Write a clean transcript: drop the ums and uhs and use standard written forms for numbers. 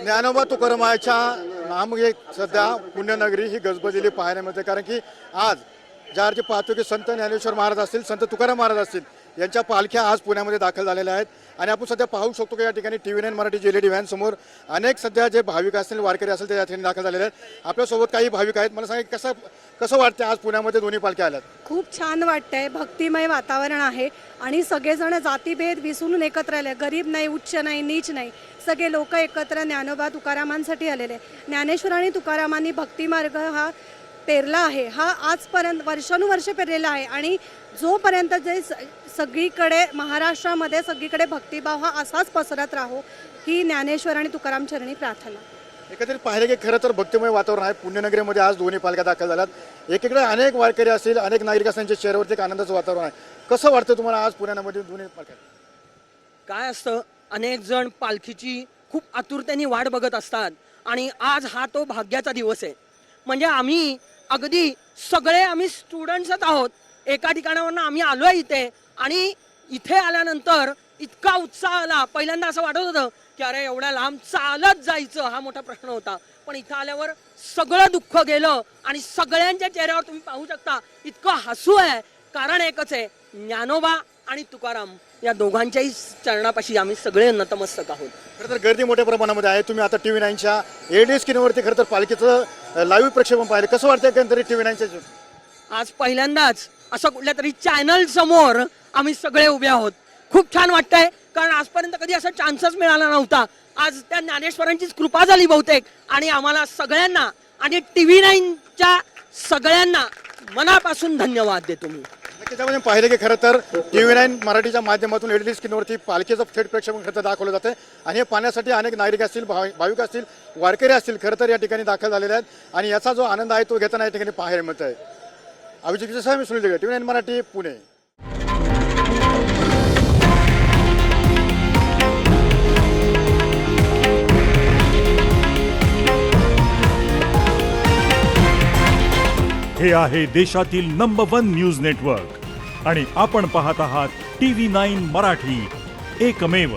ज्ञानोबा तुकारामाच्या नाम सध्या पुण्यनगरी ही गजबजलेली पाहायला मिळते, कारण की आज ज्या अर्जी पाहतो की संत ज्ञानेश्वर महाराज असतील, संत तुकाराम महाराज असतील, यांच्या पालख्या आज पुण्यामध्ये दाखल झालेल्या आहेत. आणि आपण सध्या पाहू शकतो की या ठिकाणी TV9 मराठी LED व्हॅन समोर अनेक सध्या जे भाविक असतील, वारकरी असतील, ते या ठिकाणी दाखल झालेले आहेत. आपल्यासोबत काही भाविक आहेत. मला सांगा कसं वाटतं आज पुण्यामध्ये दोन्ही पालख्या आल्यात? खूप छान वाटतंय. भक्तिमय वातावरण आहे आणि सगळेजण जातीभेद विसरून एकत्र आले. गरीब नाही, उच्च नाही, नीच नाही, सगळे लोक एकत्र ज्ञानोबा तुकारामांसाठी आलेले. ज्ञानेश्वर आणि तुकारामांनी भक्तिमार्ग हा पेरला आहे, हा आजपर्यंत वर्षानुवर्ष पेरलेला आहे. आणि जोपर्यंत जे सगळीकडे महाराष्ट्रामध्ये सगळीकडे भक्तिभाव हा असाच पसरत राहो, ही ज्ञानेश्वर आणि तुकाराम चरणी प्रार्थना. एकत्रित पाहिलं की खरं तर भक्तिमय वातावरण आहे. पुण्यनगरीमध्ये आज दोन्ही पालख्या दाखल झाल्यात. एकीकडे अनेक वारकरी असतील, अनेक नागरिक असतील, त्यांच्या चेहऱ्यावरती एक आनंदाचं वातावरण आहे. कसं वाटतं तुम्हाला आज पुण्यामध्ये दोन्ही पालख्या? काय असतं, अनेक जण पालखीची खूप आतुरतेने वाट बघत असतात आणि आज हा तो भाग्याचा दिवस आहे. म्हणजे आम्ही अगदी सगळे आम्ही स्टुडंट्सच आहोत. एका ठिकाणावरून आम्ही आलो आहे इथे आणि इथे आल्यानंतर इतका उत्साह आला. पहिल्यांदा असं वाटत होतं की अरे एवढ्या लांब चालत जायचं, हा मोठा प्रश्न होता. पण इथं आल्यावर सगळं दुःख गेलं आणि सगळ्यांच्या चेहऱ्यावर तुम्ही पाहू शकता इतकं हसू आहे. कारण एकच आहे, ज्ञानोबा आणि तुकाराम या दोघांच्याही चरणापाशी आम्ही सगळे नतमस्तक आहोत. खरं तर गर्दी मोठ्या प्रमाणामध्ये आहे. तुम्ही आता TV9च्या LED स्क्रीनवरती खरं तर पालखीचं लाईव्ह प्रक्षेपण पाहिलं. कसं वाटतं एकंदरीत TV9च्या? आज पहिल्यांदाच असं कुठल्या तरी चॅनल समोर आम्ही सगळे उभे आहोत. खूप छान वाटतंय, कारण आजपर्यंत कधी असा चान्सच मिळाला नव्हता. आज त्या ज्ञानेश्वरांचीच कृपा झाली बहुतेक. आणि आम्हाला सगळ्यांना आणि TV9च्या सगळ्यांना मनापासून धन्यवाद देतो मी. त्याच्यामध्ये पाहिलं की खरं तर TV9 मराठीच्या माध्यमातून LED स्क्रीनवरती पालखीचं थेट प्रक्षेपण खरं तर दाखवलं जातं. आणि हे पाहण्यासाठी अनेक नागरिक असतील, भाविक असतील, वारकरी असतील, खरं तर या ठिकाणी दाखल झालेले आहेत. आणि याचा जो आनंद आहे तो घेताना या ठिकाणी पाहायला मिळत आहे. अभिजित मी सुनील दिगळे, TV9 मराठी, पुणे. हे आहे देशातील नंबर 1 न्यूज नेटवर्क आणि आपण पाहत आहात TV9 मराठी, एकमेव.